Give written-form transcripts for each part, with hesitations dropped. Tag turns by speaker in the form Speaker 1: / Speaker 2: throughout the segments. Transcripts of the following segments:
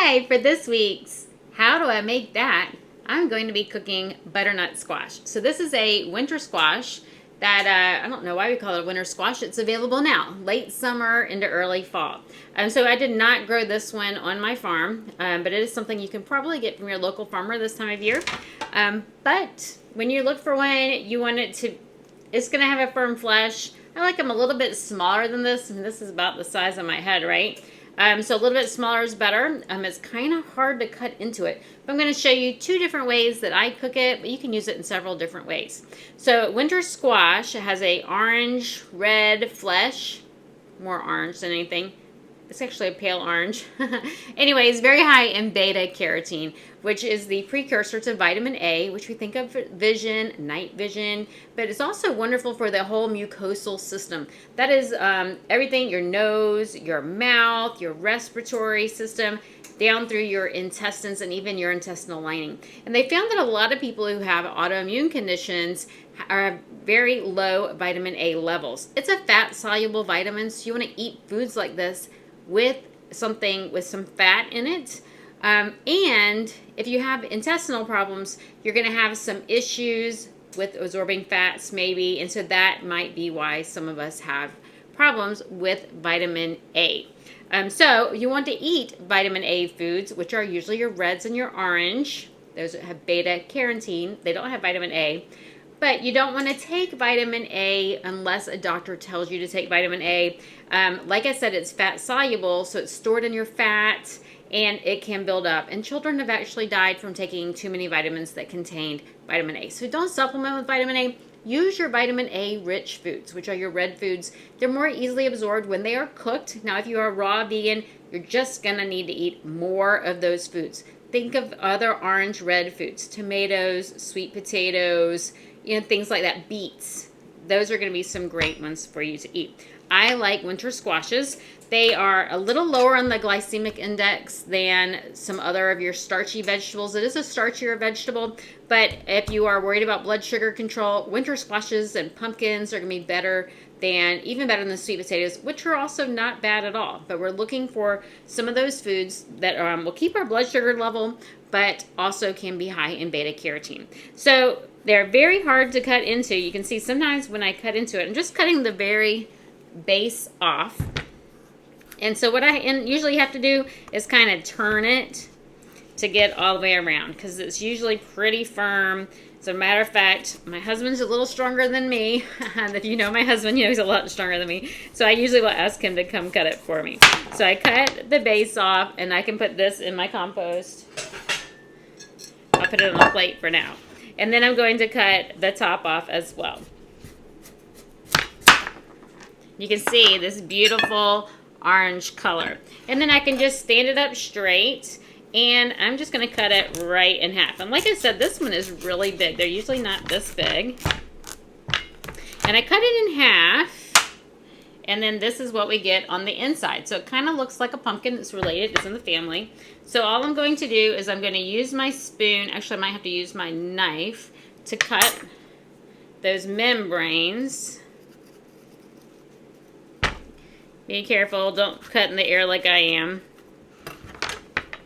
Speaker 1: Hi, for this week's How Do I Make That? I'm going to be cooking butternut squash. So this is a winter squash that, I don't know why we call it a winter squash. It's available now, late summer into early fall. So I did not grow this one on my farm, but it is something you can probably get from your local farmer this time of year. But when you look for one, you want it's going to have a firm flesh. I like them a little bit smaller than this, and this is about the size of my head, right? So a little bit smaller is better. It's kind of hard to cut into it. But I'm going to show you two different ways that I cook it, but you can use it in several different ways. So winter squash has a orange, red flesh, more orange than anything. It's actually a pale orange. Anyways, very high in beta carotene, which is the precursor to vitamin A, which we think of for vision, night vision, but it's also wonderful for the whole mucosal system. That is everything, your nose, your mouth, your respiratory system, down through your intestines and even your intestinal lining. And they found that a lot of people who have autoimmune conditions are very low vitamin A levels. It's a fat-soluble vitamin, so you want to eat foods like this with something with some fat in it. And if you have intestinal problems, you're going to have some issues with absorbing fats maybe, and so that might be why some of us have problems with vitamin A. So you want to eat vitamin A foods, which are usually your reds and your orange. Those have beta carotene. They don't have vitamin A. But you don't want to take vitamin A unless a doctor tells you to take vitamin A. Like I said, it's fat soluble, so it's stored in your fat and it can build up. And children have actually died from taking too many vitamins that contained vitamin A. So don't supplement with vitamin A. Use your vitamin A rich foods, which are your red foods. They're more easily absorbed when they are cooked. Now, if you are a raw vegan, you're just going to need to eat more of those foods. Think of other orange red foods, tomatoes, sweet potatoes, things like that, beets. Those are going to be some great ones for you to eat. I like winter squashes. They are a little lower on the glycemic index than some other of your starchy vegetables. It is a starchier vegetable, but if you are worried about blood sugar control, winter squashes and pumpkins are going to be even better than the sweet potatoes, which are also not bad at all. But we're looking for some of those foods that will keep our blood sugar level, but also can be high in beta carotene. So they're very hard to cut into. You can see sometimes when I cut into it, I'm just cutting the very base off. And so what I usually have to do is kind of turn it to get all the way around because it's usually pretty firm. As a matter of fact, my husband's a little stronger than me. And if you know my husband, you know he's a lot stronger than me. So I usually will ask him to come cut it for me. So I cut the base off and I can put this in my compost. I'll put it on a plate for now. And then I'm going to cut the top off as well. You can see this beautiful orange color. And then I can just stand it up straight. And I'm just going to cut it right in half. And like I said, this one is really big. They're usually not this big. And I cut it in half. And then this is what we get on the inside. So it kind of looks like a pumpkin. It's related. It's in the family. So all I'm going to do is I'm going to use my spoon. Actually, I might have to use my knife to cut those membranes. Be careful. Don't cut in the air like I am.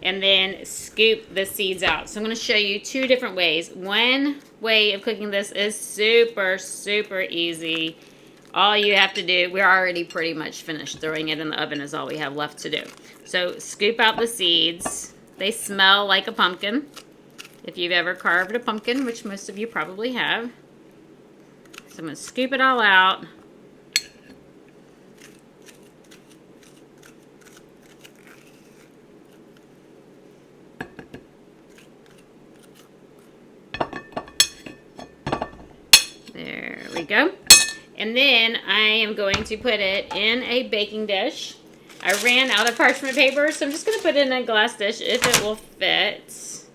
Speaker 1: And then scoop the seeds out. So I'm going to show you two different ways. One way of cooking this is super, super easy. All you have to do, we're already pretty much finished. Throwing it in the oven is all we have left to do. So scoop out the seeds. They smell like a pumpkin. If you've ever carved a pumpkin, which most of you probably have. So I'm going to scoop it all out. There we go. And then I am going to put it in a baking dish. I ran out of parchment paper, so I'm just going to put it in a glass dish if it will fit.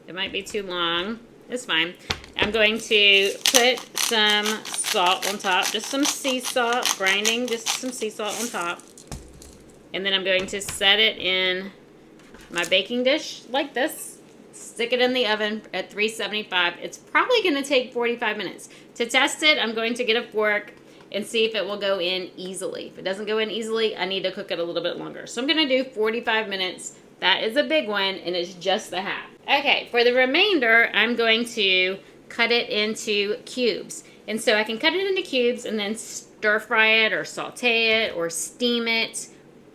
Speaker 1: It might be too long. It's fine. I'm going to put some salt on top, just some sea salt, grinding, just some sea salt on top. And then I'm going to set it in my baking dish like this. Stick it in the oven at 375. It's probably going to take 45 minutes. To test it, I'm going to get a fork and see if it will go in easily. If it doesn't go in easily, I need to cook it a little bit longer. So I'm going to do 45 minutes That is a big one, and it's just the half. Okay, for the remainder, I'm going to cut it into cubes. And so I can cut it into cubes and then stir fry it or saute it or steam it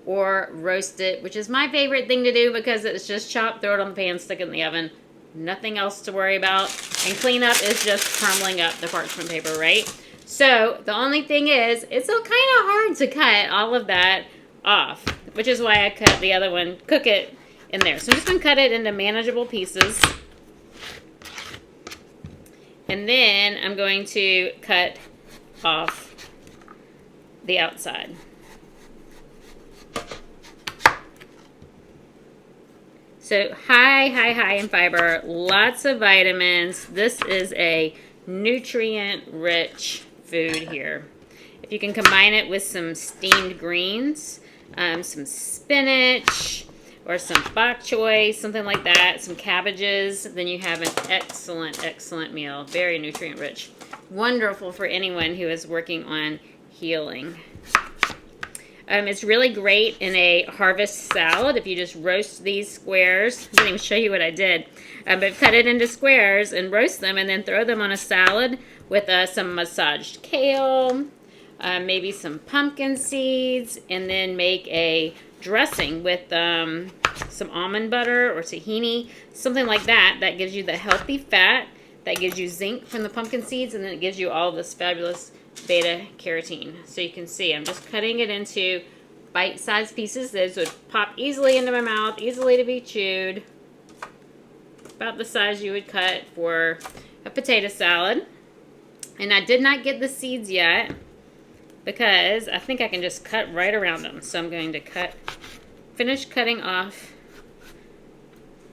Speaker 1: or roast it, which is my favorite thing to do because it's just chop, throw it on the pan, stick it in the oven. Nothing else to worry about. And cleanup is just crumbling up the parchment paper, right? So the only thing is, it's kind of hard to cut all of that off, which is why I cut the other one, cook it in there. So I'm just going to cut it into manageable pieces. And then I'm going to cut off the outside. So high in fiber, lots of vitamins. This is a nutrient-rich food here. If you can combine it with some steamed greens, some spinach, or some bok choy, something like that, some cabbages, then you have an excellent meal. Very nutrient-rich. Wonderful for anyone who is working on healing. It's really great in a harvest salad if you just roast these squares. I didn't even show you what I did. But cut it into squares and roast them and then throw them on a salad with some massaged kale, maybe some pumpkin seeds, and then make a dressing with some almond butter or tahini, something like that. That gives you the healthy fat, that gives you zinc from the pumpkin seeds, and then it gives you all this fabulous beta carotene. So you can see I'm just cutting it into bite-sized pieces. Those would pop easily into my mouth, easily to be chewed. About the size you would cut for a potato salad. And I did not get the seeds yet because I think I can just cut right around them. So I'm going to finish cutting off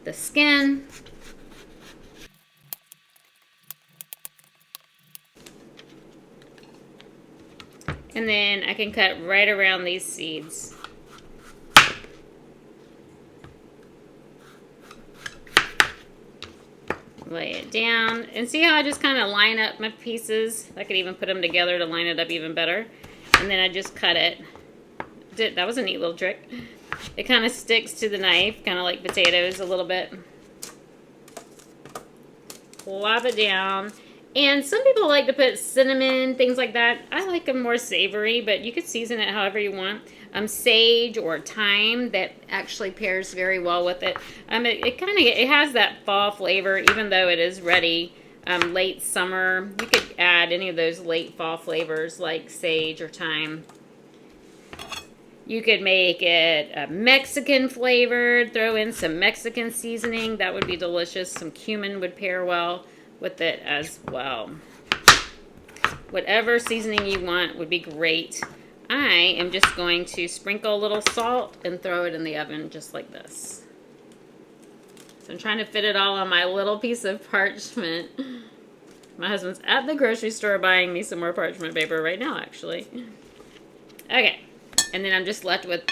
Speaker 1: the skin. And then I can cut right around these seeds. Lay it down. And see how I just kind of line up my pieces? I could even put them together to line it up even better. And then I just cut it. That was a neat little trick. It kind of sticks to the knife, kind of like potatoes a little bit. Plop it down. And some people like to put cinnamon, things like that. I like them more savory, but you could season it however you want. Sage or thyme, that actually pairs very well with it. It has that fall flavor, even though it is ready late summer. You could add any of those late fall flavors like sage or thyme. You could make it Mexican flavored, throw in some Mexican seasoning. That would be delicious. Some cumin would pair well with it as well. Whatever seasoning you want would be great. I am just going to sprinkle a little salt and throw it in the oven just like this. So I'm trying to fit it all on my little piece of parchment. My husband's at the grocery store buying me some more parchment paper right now, actually. Okay, and then I'm just left with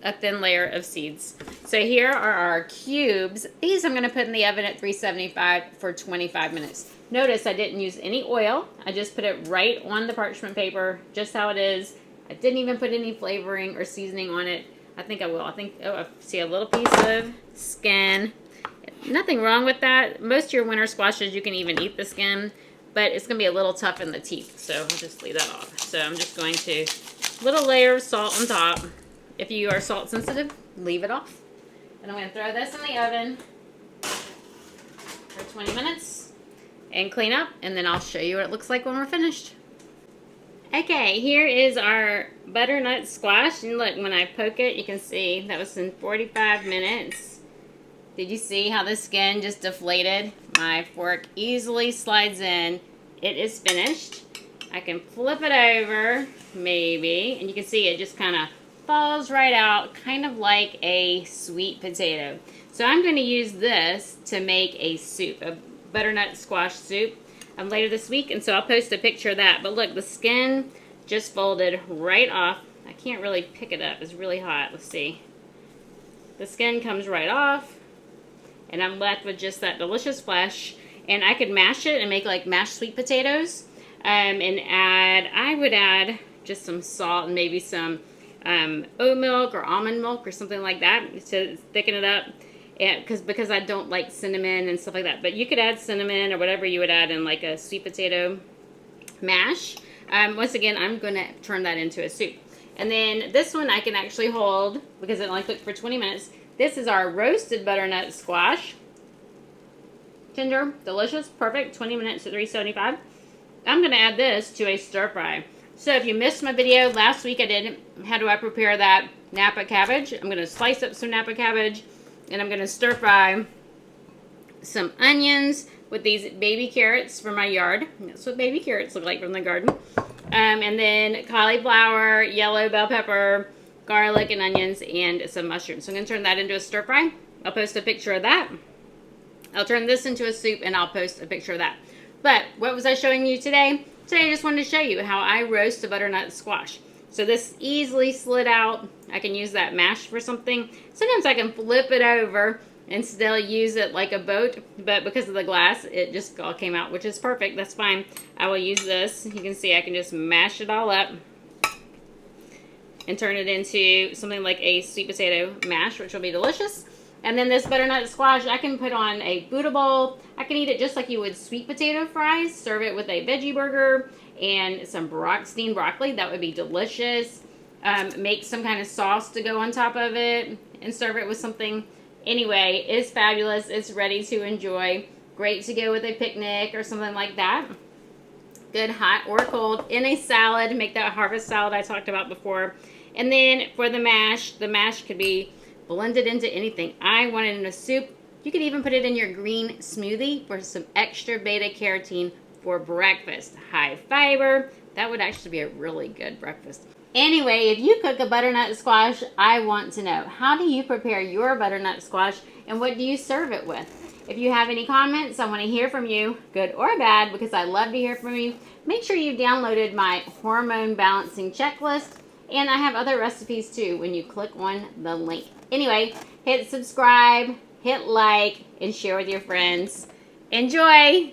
Speaker 1: a thin layer of seeds. So here are our cubes. These I'm going to put in the oven at 375 for 25 minutes. Notice I didn't use any oil. I just put it right on the parchment paper, just how it is. I didn't even put any flavoring or seasoning on it. I think I will. I see a little piece of skin. Nothing wrong with that. Most of your winter squashes, you can even eat the skin, but it's going to be a little tough in the teeth, so I'll just leave that off. So I'm just going to, little layer of salt on top. If you are salt sensitive, leave it off. And I'm going to throw this in the oven for 20 minutes and clean up, and then I'll show you what it looks like when we're finished. Okay, here is our butternut squash, and look, when I poke it, you can see that was in 45 minutes. Did you see how the skin just deflated? My fork easily slides in. It is finished. I can flip it over, maybe, and you can see it just kind of falls right out, kind of like a sweet potato. So I'm going to use this to make a soup, a butternut squash soup later this week, and so I'll post a picture of that. But look, the skin just folded right off. I can't really pick it up. It's really hot. Let's see. The skin comes right off, and I'm left with just that delicious flesh. And I could mash it and make like mashed sweet potatoes, and I would add just some salt and maybe some oat milk or almond milk or something like that to thicken it up. And because I don't like cinnamon and stuff like that. But you could add cinnamon or whatever you would add in like a sweet potato mash. Once again, I'm going to turn that into a soup. And then this one I can actually hold because it only cooked for 20 minutes. This is our roasted butternut squash. Tender, delicious, perfect, 20 minutes at 375. I'm going to add this to a stir fry. So if you missed my video last week, I did how do I prepare that Napa cabbage. I'm going to slice up some Napa cabbage and I'm going to stir fry some onions with these baby carrots from my yard. That's what baby carrots look like from the garden. And then cauliflower, yellow bell pepper, garlic and onions, and some mushrooms. So I'm going to turn that into a stir fry. I'll post a picture of that. I'll turn this into a soup and I'll post a picture of that. But what was I showing you today? Today I just wanted to show you how I roast a butternut squash. So this easily slid out. I can use that mash for something. Sometimes I can flip it over and still use it like a boat, but because of the glass, it just all came out, which is perfect. That's fine. I will use this. You can see I can just mash it all up and turn it into something like a sweet potato mash, which will be delicious. And then this butternut squash, I can put on a Buddha bowl. I can eat it just like you would sweet potato fries. Serve it with a veggie burger and some steamed broccoli. That would be delicious. Make some kind of sauce to go on top of it and serve it with something. Anyway, it's fabulous. It's ready to enjoy. Great to go with a picnic or something like that. Good hot or cold in a salad. Make that harvest salad I talked about before. And then for the mash could be blended into anything. I want it in a soup. You could even put it in your green smoothie for some extra beta carotene for breakfast. High fiber. That would actually be a really good breakfast. Anyway, if you cook a butternut squash, I want to know, how do you prepare your butternut squash and what do you serve it with? If you have any comments, I want to hear from you, good or bad, because I love to hear from you. Make sure you've downloaded my hormone balancing checklist, and I have other recipes too when you click on the link. Anyway, hit subscribe, hit like, and share with your friends. Enjoy!